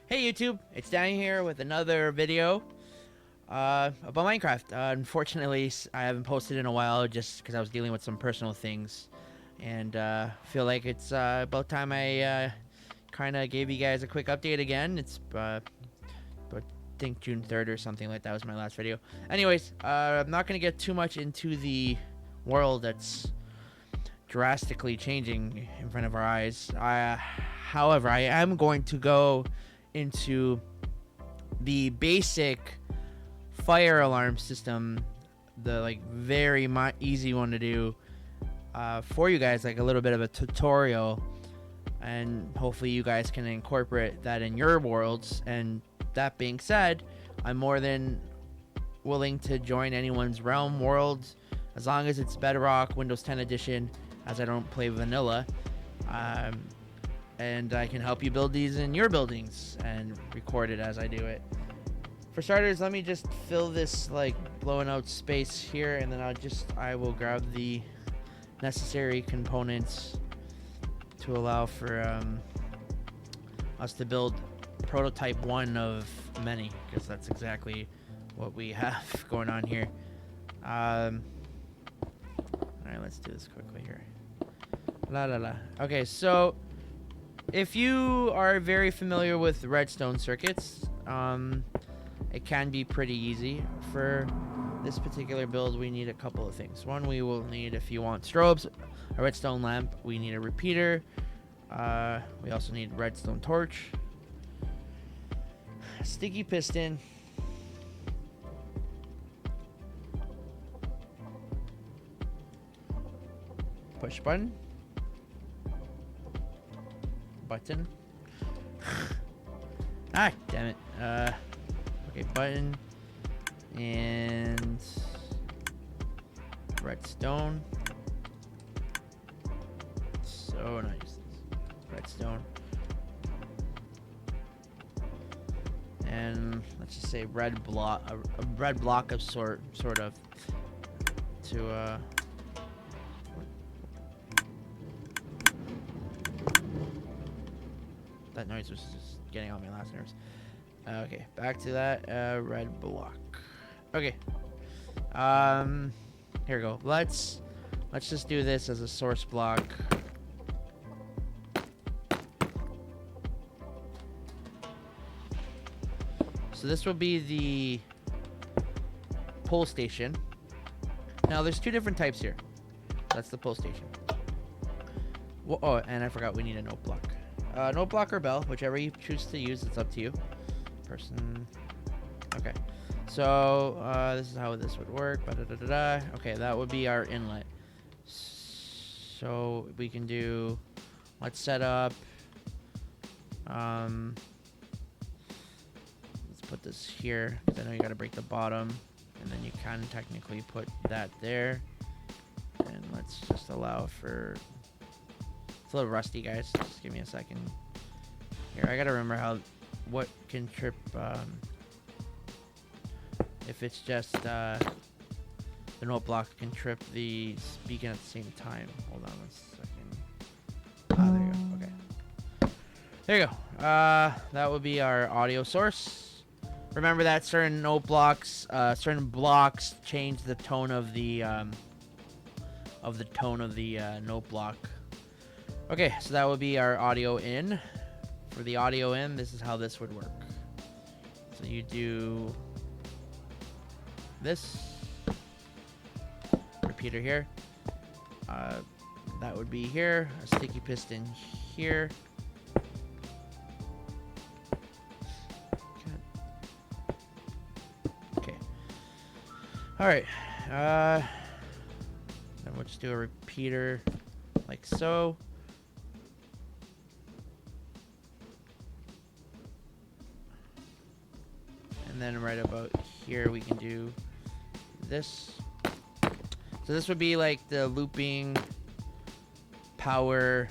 Hey YouTube, it's Danny here with another video about Minecraft. Unfortunately, I haven't posted in a while just because I was dealing with some personal things, and feel like it's about time I kind of gave you guys a quick update again. It's I think June 3rd or something like that was my last video. Anyways, I'm not gonna get too much into the world that's drastically changing in front of our eyes. However, I am going to go into the basic fire alarm system, the very easy one to do for you guys, like a little bit of a tutorial, and hopefully you guys can incorporate that in your worlds. And that being said, I'm more than willing to join anyone's realm world as long as it's Bedrock Windows 10 edition, as I don't play vanilla. And I can help you build these in your buildings and record it as I do it. For starters, let me just fill this blowing out space here, and then I will grab the necessary components to allow for us to build prototype 1 of many, because that's exactly what we have going on here. Alright, let's do this quickly here. Okay, so if you are very familiar with redstone circuits, it can be pretty easy. For this particular build, we need a couple of things. One, we will need, if you want strobes, a redstone lamp. We need a repeater. We also need redstone torch, sticky piston, push button, ah, damn it. Okay, button and redstone. So nice. Redstone. And let's just say red block, a red block of sort of to that noise was just getting on my last nerves. Okay, back to that red block. Okay, here we go. Let's just do this as a source block. So this will be the pull station. Now there's two different types here. That's the pull station. Oh, and I forgot we need a note block. Note block or bell, whichever you choose to use, it's up to you. Okay, so this is how this would work. Okay, that would be our inlet. So we can do, let's set up, let's put this here, because I know you got to break the bottom, and then you can technically put that there. And let's just allow for, it's a little rusty, guys, just give me a second here. I gotta remember what can trip, if it's just the note block can trip the beacon at the same time. Hold on one second. There you go. Okay, there you go. That would be our audio source. Remember that certain note blocks, certain blocks change the tone of the note block. Okay, so that would be our audio in. For the audio in, this is how this would work. So you do this repeater here. That would be here. A sticky piston here. Okay. All right. Then we'll just do a repeater like so. And then right about here we can do this. So this would be like the looping power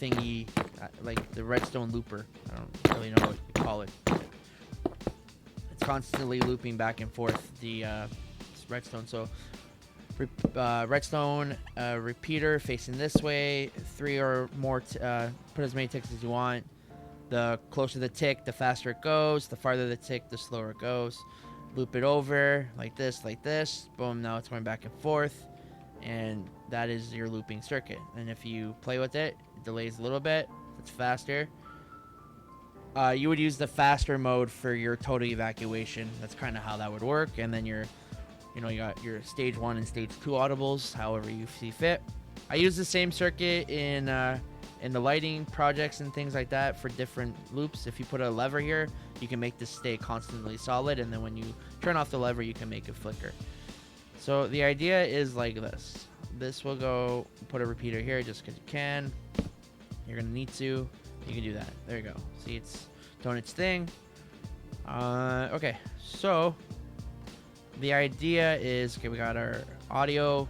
thingy, like the redstone looper. I don't really know what you call it. It's constantly looping back and forth the redstone. So redstone repeater facing this way, 3 or more, put as many ticks as you want. The closer the tick, the faster it goes. The farther the tick, the slower it goes. Loop it over like this, like this. Boom, now it's going back and forth. And that is your looping circuit. And if you play with it, it delays a little bit. It's faster. You would use the faster mode for your total evacuation. That's kind of how that would work. And then you got your stage 1 and stage 2 audibles, however you see fit. I use the same circuit in the lighting projects and things like that for different loops. If you put a lever here, you can make this stay constantly solid, and then when you turn off the lever, you can make it flicker. So the idea is like this. This will go, put a repeater here just because you can. You're going to need to. You can do that. There you go. See, it's doing its thing. Okay, so the idea is, okay, we got our audio.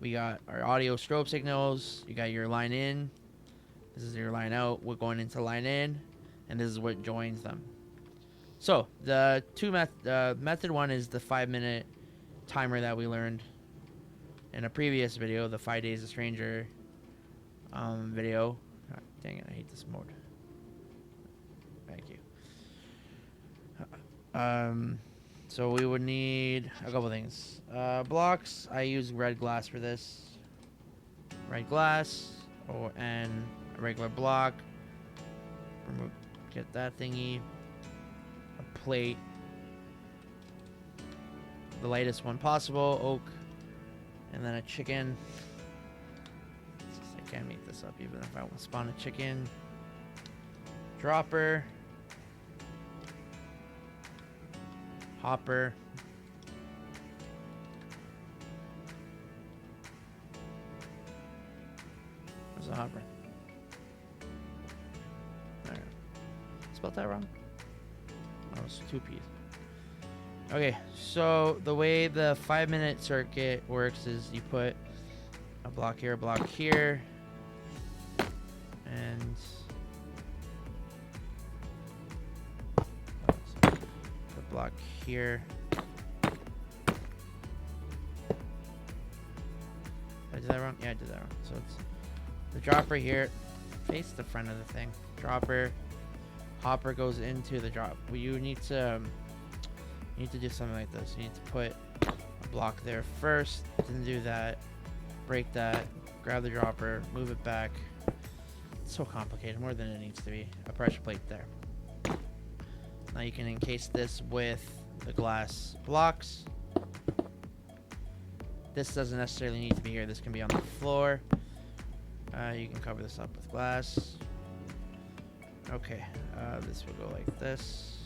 We got our audio strobe signals. You got your line in. This is your line out. We're going into line in, and this is what joins them. So the method 1 is the 5-minute timer that we learned in a previous video, the 5 Days a Stranger video. God, dang it, I hate this mode. Thank you. So we would need a couple things. Blocks. I use red glass for this. Red glass, and a regular block. Get that thingy. A plate. The lightest one possible. Oak. And then a chicken. I can't make this up even if I want to spawn a chicken. Dropper. Hopper. Where's the hopper? There. Spelled that wrong? Oh, it's 2 P's. Okay, so the way the 5-minute circuit works is you put a block here, and a block here. Did I do that wrong? Yeah, I did that wrong. So it's the dropper here. Face the front of the thing. Dropper. Hopper goes into the drop. Well, you need to do something like this. You need to put a block there first. Then do that. Break that. Grab the dropper. Move it back. It's so complicated. More than it needs to be. A pressure plate there. Now you can encase this with the glass blocks. This doesn't necessarily need to be here. This can be on the floor. You can cover this up with glass. Okay, this will go like this.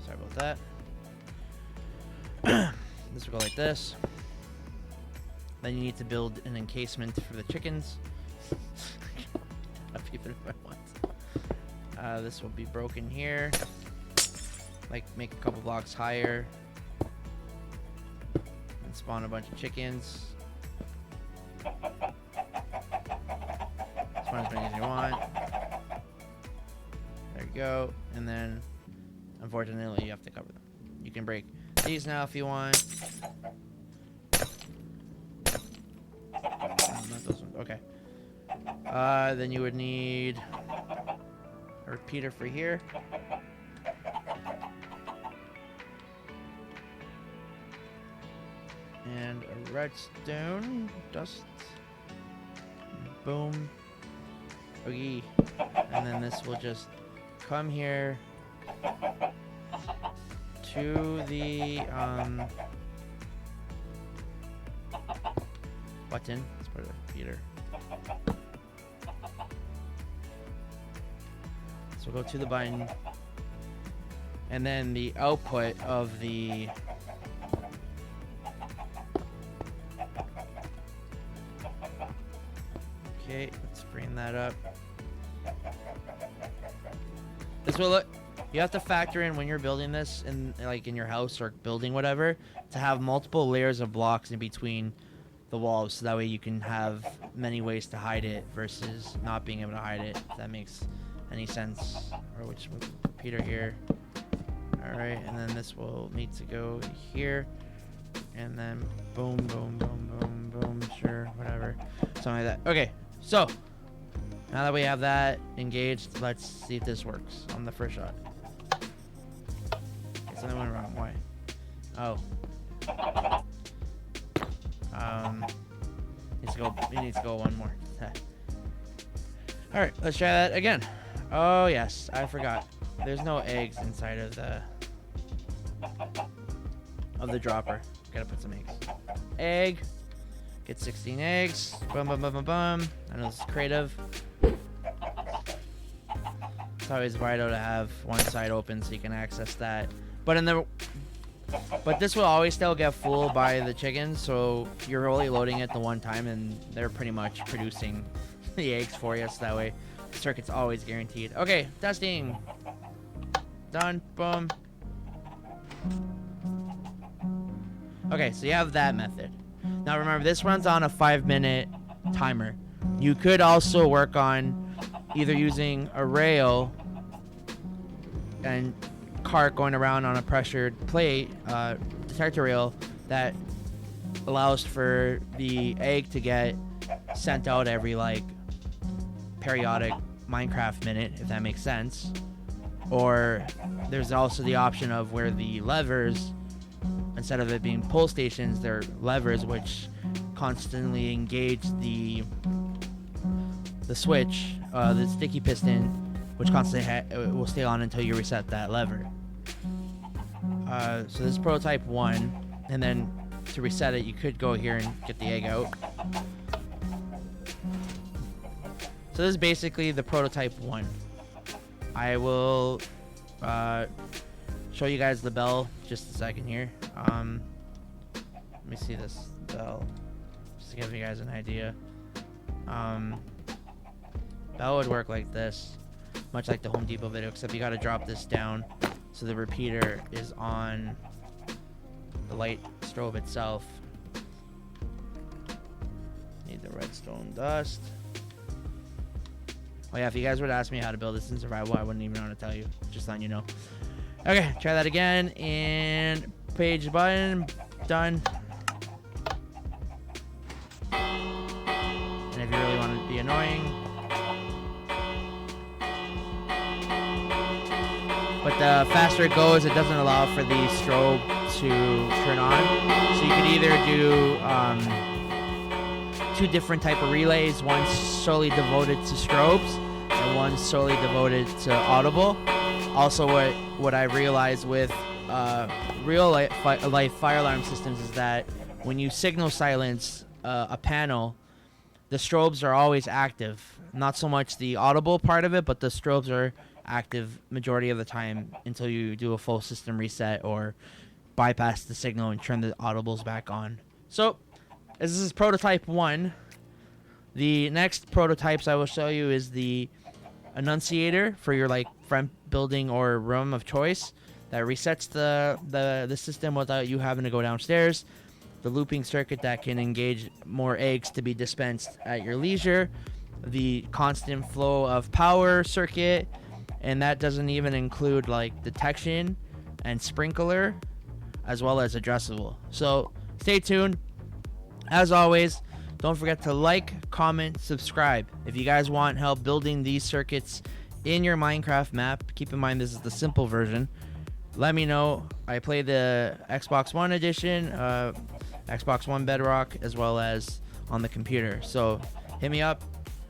Sorry about that. This will go like this. Then you need to build an encasement for the chickens. Even if I want. This will be broken here. Like, make a couple blocks higher. And spawn a bunch of chickens. Spawn as many as you want. There you go. And then, unfortunately, you have to cover them. You can break these now if you want. Not those ones. Okay. Then you would need a repeater for here. And a redstone dust. Boom. Oogie. And then this will just come here to the button. Let's put a repeater. So go to the button, and then the output of the okay, let's bring that up. This will look, you have to factor in when you're building this in, like in your house or building whatever, to have multiple layers of blocks in between the walls, so that way you can have many ways to hide it versus not being able to hide it, if that makes any sense. Or which repeater here. Alright, and then this will need to go here. And then boom, boom, boom, boom, boom. Sure, whatever. Something like that. Okay, so now that we have that engaged, let's see if this works on the first shot. Okay, something went wrong. Why? Oh. It needs to go one more. Alright, let's try that again. Oh yes, I forgot. There's no eggs inside of the dropper. Gotta put some eggs. Egg. Get 16 eggs. Boom, boom, boom, boom, boom. I know this is creative. It's always vital to have one side open so you can access that. But this will always still get full by the chickens, so you're only loading it the one time, and they're pretty much producing the eggs for you, so that way the circuit's always guaranteed. Okay, testing. Done. Boom. Okay, so you have that method. Now remember, this runs on a 5-minute timer. You could also work on either using a rail and cart going around on a pressured plate detector rail that allows for the egg to get sent out every like periodic Minecraft minute, if that makes sense. Or there's also the option of where the levers, instead of it being pull stations, they're levers which constantly engage the switch, the sticky piston, which constantly will stay on until you reset that lever. So this is prototype 1, and then to reset it, you could go here and get the egg out. So this is basically the prototype 1. I will show you guys the bell just a second here. Let me see this bell, just to give you guys an idea. Bell would work like this, much like the Home Depot video, except you got to drop this down so the repeater is on the light strobe itself. Need the redstone dust. Oh yeah, if you guys were to ask me how to build this in survival, I wouldn't even know how to tell you. Just letting you know. Okay, try that again, and page button, done. And if you really want to be annoying, but the faster it goes, it doesn't allow for the strobe to turn on. So you could either do 2 different type of relays, one solely devoted to strobes and one solely devoted to audible. Also, what I realized with real life fire alarm systems is that when you signal silence a panel, the strobes are always active. Not so much the audible part of it, but the strobes are active majority of the time until you do a full system reset or bypass the signal and turn the audibles back on. So, as this is prototype 1, the next prototypes I will show you is the annunciator for your like front building or room of choice that resets the system without you having to go downstairs. The looping circuit that can engage more eggs to be dispensed at your leisure. The constant flow of power circuit, and that doesn't even include like detection and sprinkler, as well as addressable. So stay tuned. As always, don't forget to like, comment, subscribe. If you guys want help building these circuits in your Minecraft map, keep in mind this is the simple version. Let me know. I play the Xbox One edition, Xbox One Bedrock, as well as on the computer. So hit me up,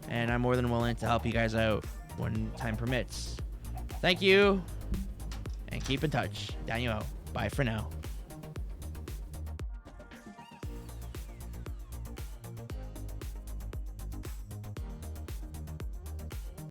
and I'm more than willing to help you guys out when time permits. Thank you, and keep in touch. Daniel out. Bye for now.